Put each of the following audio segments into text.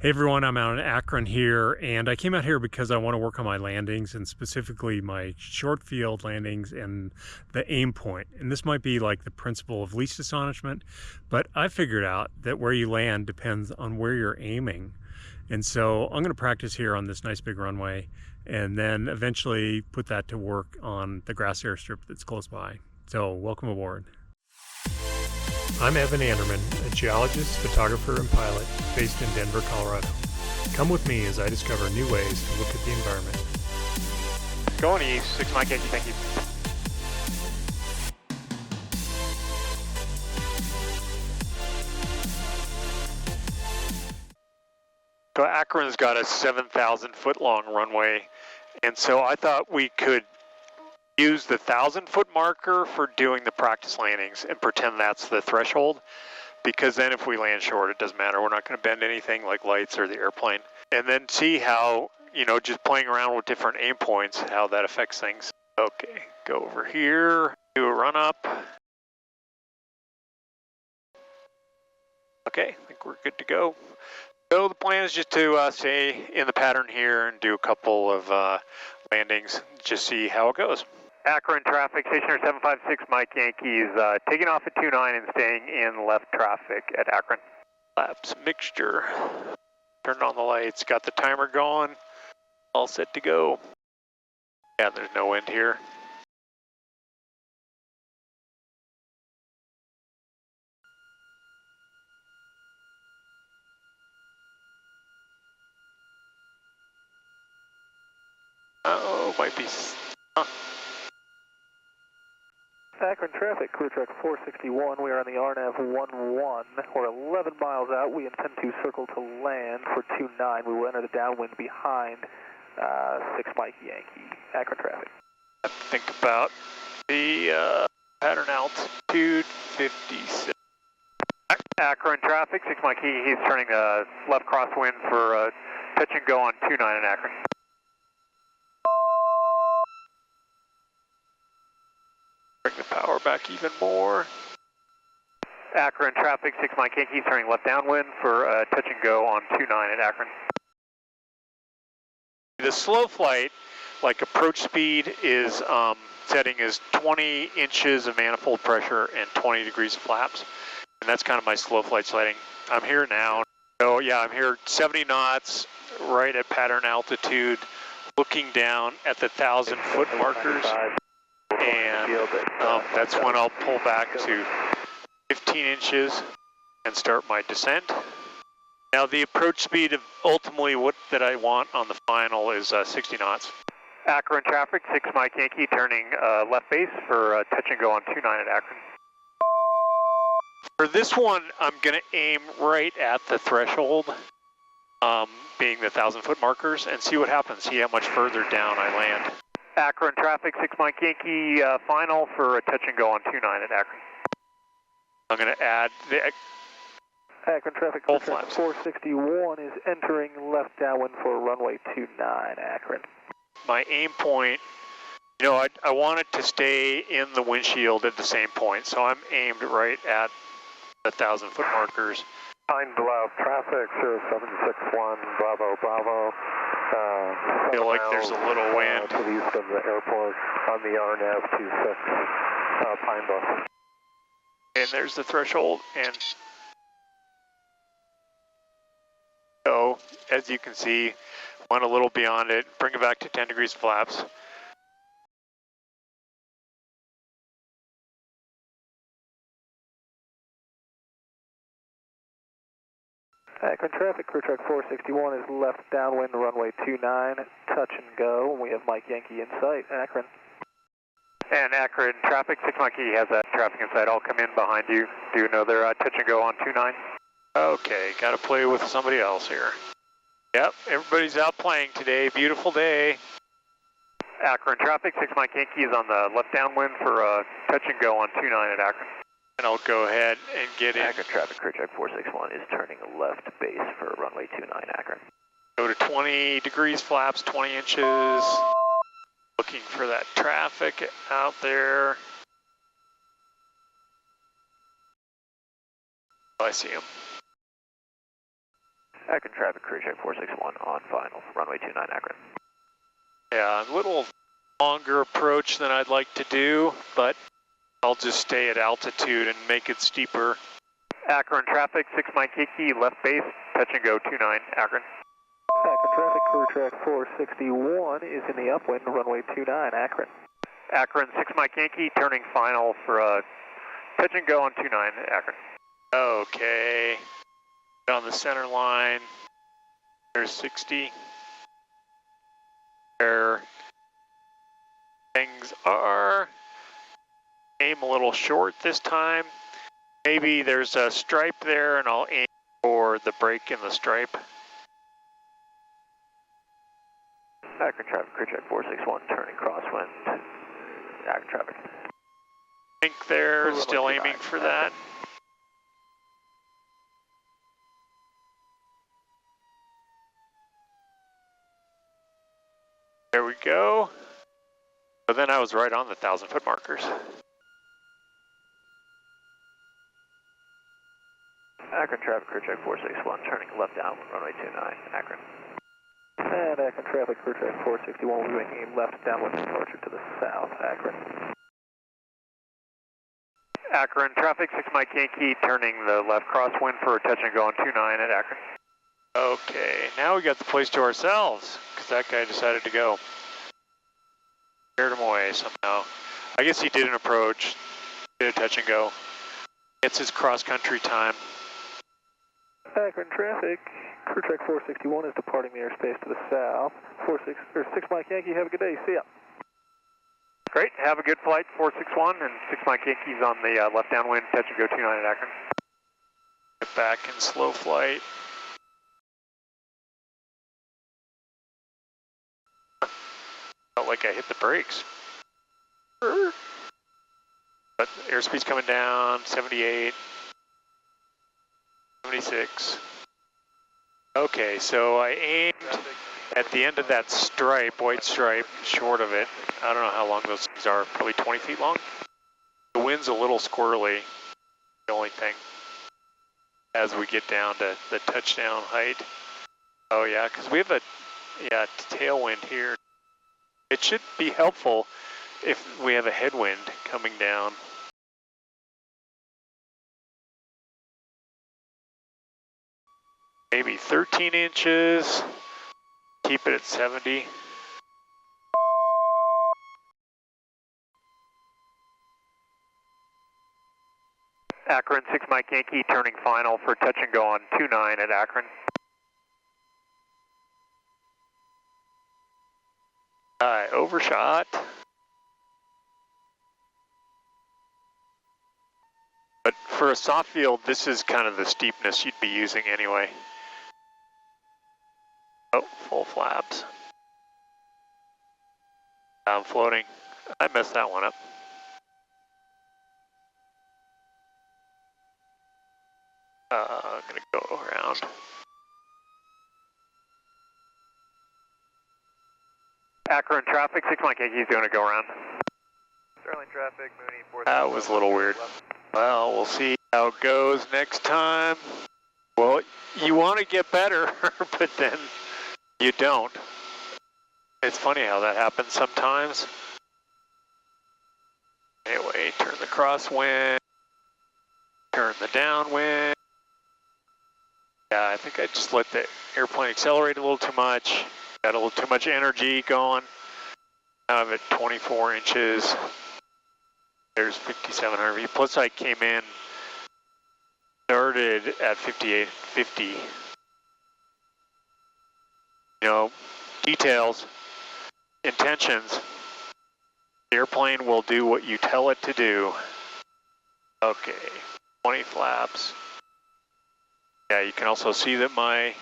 Hey everyone, I'm out in Akron here, and I came out here because I want to work on my landings, and specifically my short field landings and the aim point. And this might be like the principle of least astonishment, but I figured out that where you land depends on where you're aiming. And so I'm going to practice here on this nice big runway, and then eventually put that to work on the grass airstrip that's close by. So welcome aboard. I'm Evan Anderman, a geologist, photographer, and pilot based in Denver, Colorado. Come with me as I discover new ways to look at the environment. Going east, 6 Mike Yankee, thank you. So Akron's got a 7,000 foot long runway, and so I thought we could use the 1,000-foot marker for doing the practice landings and pretend that's the threshold, because then if we land short, it doesn't matter. We're not going to bend anything like lights or the airplane. And then see how, just playing around with different aim points, how that affects things. Okay, go over here, do a run up. Okay, I think we're good to go. So the plan is just to stay in the pattern here and do a couple of landings, just see how it goes. Akron traffic, stationer 756 Mike Yankees, taking off at 29 and staying in left traffic at Akron. Laps mixture. Turned on the lights, got the timer going, all set to go. Yeah, there's no wind here. Uh-oh, might be... Akron traffic, crew track 461. We are on the RNAV 11. We're 11 miles out. We intend to circle to land for 29. We will enter the downwind behind 6 Mike Yankee. Akron traffic. Think about the pattern altitude 56. Akron traffic, 6 Mike Yankee. He's turning left crosswind for touch and go on 29 in Akron. Bring the power back even more. Akron traffic, 6 Mike Yankee, turning left downwind for touch and go on 29 at Akron. The slow flight, like approach speed, is setting as 20 inches of manifold pressure and 20 degrees of flaps. And that's kind of my slow flight setting. I'm here now. So yeah, I'm here 70 knots, right at pattern altitude, looking down at the 1,000-foot markers. And that's when I'll pull back to 15 inches and start my descent. Now the approach speed of ultimately that I want on the final is 60 knots. Akron traffic, 6 Mike Yankee, turning left base for touch and go on 29 at Akron. For this one, I'm going to aim right at the threshold, being the 1,000-foot markers, and see what happens, see how much further down I land. Akron traffic, 6 Mike Yankee, final for a touch and go on 29 at Akron. I'm going to add the Akron traffic, full flaps. 461 is entering left downwind for runway 29, Akron. My aim point, I want it to stay in the windshield at the same point, so I'm aimed right at the 1,000-foot markers. Pine Bluff traffic, 0761, Bravo, Bravo. Feel like there's a little wind. To the east of the airport on the RNAV 26, Pine Bluff. And there's the threshold, and so, as you can see, went a little beyond it, bring it back to 10 degrees flaps. Akron traffic, crew track 461 is left downwind, runway 29, touch and go. We have Mike Yankee in sight, Akron. And Akron traffic, 6 Mike Yankee has that traffic in sight. I'll come in behind you. Do another touch and go on 29. Okay, got to play with somebody else here. Yep, everybody's out playing today. Beautiful day. Akron traffic, 6 Mike Yankee is on the left downwind for touch and go on 29 at Akron. And I'll go ahead and get in. Akron traffic, crew track 461 is turning left base for runway 29, Akron. Go to 20 degrees flaps, 20 inches. Looking for that traffic out there. Oh, I see him. Akron traffic, crew check 461 on final, runway 29 Akron. Yeah, a little longer approach than I'd like to do, but I'll just stay at altitude and make it steeper. Akron traffic, 6 Mike Kiki, left base, touch and go 29 Akron. Akron traffic, crew track 461 is in the upwind, runway 29 Akron. Akron 6 Mike Yankee, turning final for a touch and go on 29 Akron. Okay, on the center line, there's 60. Where things are, aim a little short this time. Maybe there's a stripe there and I'll aim for the break in the stripe. Akron traffic, crew check 461, turning crosswind. Akron traffic. Think they're still aiming for that. There we go. But then I was right on the 1,000-foot markers. Akron traffic, crew check 461, turning left down, runway 29, Akron. And Akron traffic, crew check 461, we'll be making a left downwind departure to the south, Akron. Akron traffic, 6 Mike Yankee, turning the left crosswind for a touch and go on 29 at Akron. Okay, now we got the place to ourselves, because that guy decided to go. Scared him away somehow. I guess he did an approach, did a touch and go. It's his cross-country time. Akron traffic, crew track 461 is departing the airspace to the south. 6 Mike Yankee, have a good day, see ya. Great, have a good flight, 461, and 6 Mike Yankees on the left downwind, touch and go 29 at Akron. Get back in slow flight. Felt like I hit the brakes. But airspeed's coming down, 78, 76. Okay, so I aimed at the end of that stripe, white stripe, short of it. I don't know how long those things are, probably 20 feet long. The wind's a little squirrely, the only thing, as we get down to the touchdown height. Oh yeah, because we have a tailwind here. It should be helpful if we have a headwind coming down. Maybe 13 inches, keep it at 70. Akron 6 Mike Yankee, turning final for touch and go on 29 at Akron. I overshot. But for a soft field, this is kind of the steepness you'd be using anyway. Oh, full flaps. I'm floating. I messed that one up. I'm gonna go around. Akron traffic, 6 Mike Yankee's doing a go around. Sterling traffic, Mooney, 4. That was a little weird. Well, we'll see how it goes next time. Well, you want to get better, but then you don't. It's funny how that happens sometimes. Anyway, turn the crosswind, turn the downwind. Yeah, I think I just let the airplane accelerate a little too much. Got a little too much energy going. Now I'm at 24 inches. There's 5,700 feet. Plus I came in, started at 5850. You know, details, intentions. The airplane will do what you tell it to do. Okay, 20 flaps. Yeah, you can also see that my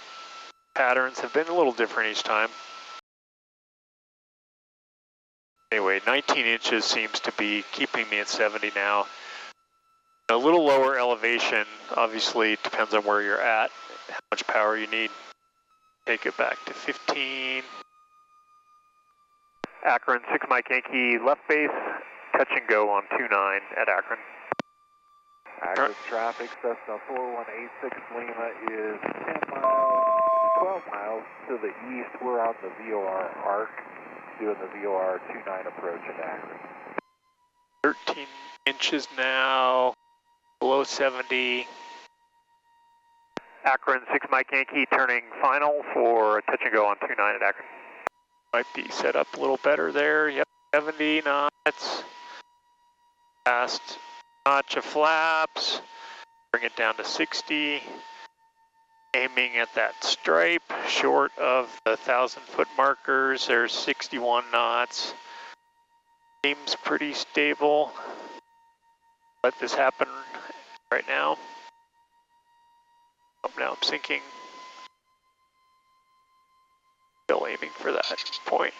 patterns have been a little different each time. Anyway, 19 inches seems to be keeping me at 70 now. A little lower elevation, obviously, depends on where you're at, how much power you need. Take it back to 15. Akron, 6 Mike Yankee, left base, touch and go on 29 at Akron. Akron traffic, Cessna 4186 Lima is 10 miles. to the east. We're on the VOR arc, doing the VOR 29 approach at Akron. 13 inches now, below 70. Akron 6 Mike Yankee turning final for touch and go on 29 at Akron. Might be set up a little better there. Yep, 70 knots. Last notch of flaps. Bring it down to 60. Aiming at that stripe, short of the 1,000-foot markers. There's 61 knots. Seems pretty stable. Let this happen right now. Oh, now I'm sinking. Still aiming for that point.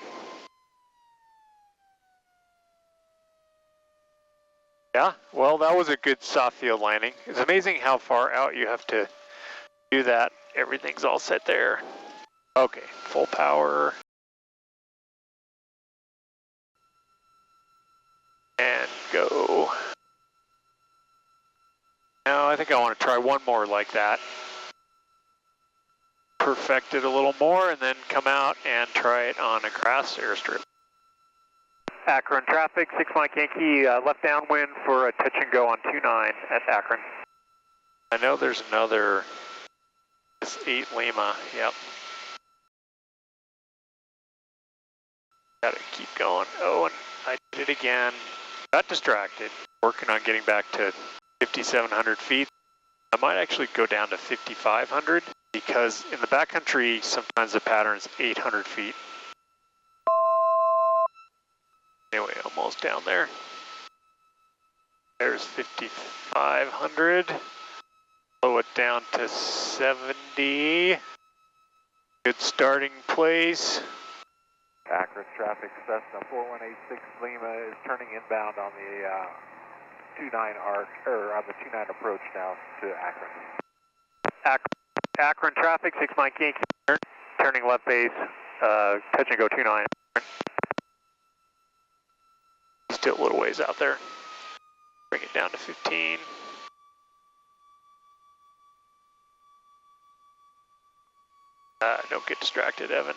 Yeah, well, that was a good soft field landing. It's amazing how far out you have to do that. Everything's all set there. Okay, full power. And go. Now I think I want to try one more like that. Perfect it a little more and then come out and try it on a grass airstrip. Akron traffic, 6 Mike Yankee, left downwind for a touch and go on 29 at Akron. I know there's another, it's 8 Lima, yep. Gotta keep going. Oh, and I did it again. Got distracted. Working on getting back to 5,700 feet. I might actually go down to 5,500 because in the backcountry, sometimes the pattern is 800 feet. Anyway, almost down there. There's 5,500. Slow it down to 70. Good starting place. Akron traffic, Cessna 4186 Lima is turning inbound on the 29 arc, or on the 29 approach now to Akron. Akron traffic, 6 Mike Yankee, turning left base, touch and go 29. Still a little ways out there. Bring it down to 15. Don't get distracted, Evan.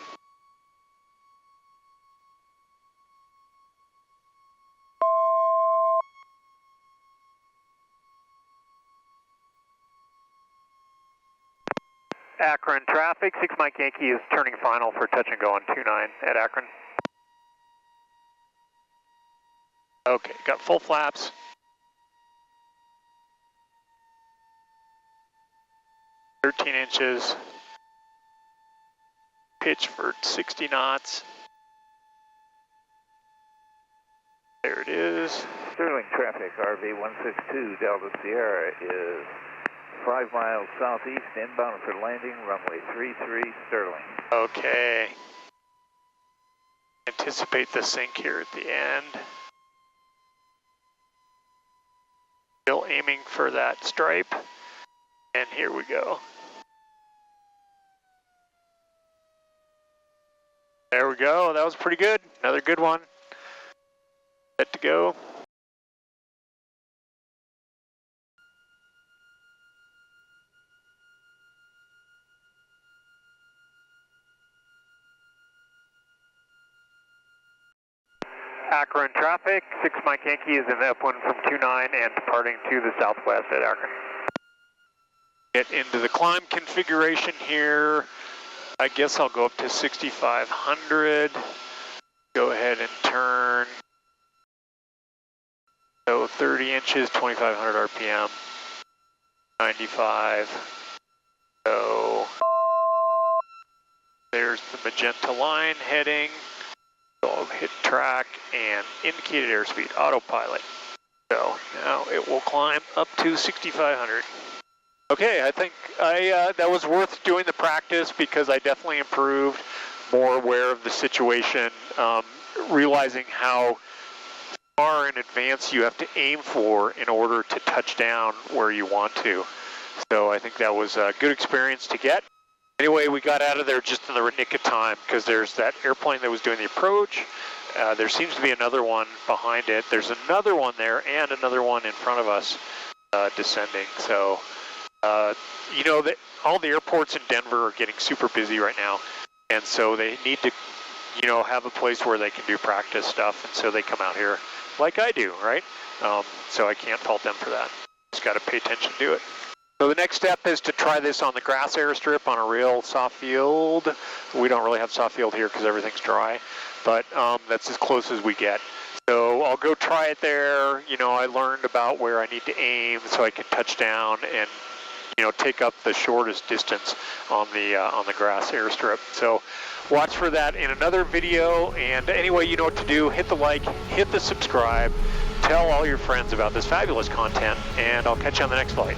Akron traffic, 6 Mike Yankee is turning final for touch and go on 29 at Akron. Okay, got full flaps. "13 inches. Pitch for 60 knots. There it is. Sterling traffic, RV 162 Delta Sierra is 5 miles southeast, inbound for landing, runway 33 Sterling. Okay. Anticipate the sink here at the end. Still aiming for that stripe. And here we go. There we go. That was pretty good. Another good one. Set to go. Akron traffic, 6 Mike Yankee is in upwind from 29 and departing to the southwest at Akron. Get into the climb configuration here. I guess I'll go up to 6,500. Go ahead and turn. So 30 inches, 2,500 RPM. 95. So there's the magenta line heading. So I'll hit track and indicated airspeed, autopilot. So now it will climb up to 6,500. Okay, I think that was worth doing the practice because I definitely improved, more aware of the situation, realizing how far in advance you have to aim for in order to touch down where you want to. So I think that was a good experience to get. Anyway, we got out of there just in the nick of time because there's that airplane that was doing the approach. There seems to be another one behind it. There's another one there and another one in front of us descending. So, you know, all the airports in Denver are getting super busy right now. and so they need to, you know, have a place where they can do practice stuff, and so they come out here like I do, right? So I can't fault them for that. Just got to pay attention to it. So the next step is to try this on the grass airstrip on a real soft field. We don't really have soft field here because everything's dry, but that's as close as we get. So I'll go try it there. You know, I learned about where I need to aim so I can touch down and, you know, take up the shortest distance on the grass airstrip. So watch for that in another video. And anyway, you know what to do. Hit the like, hit the subscribe, tell all your friends about this fabulous content, and I'll catch you on the next flight.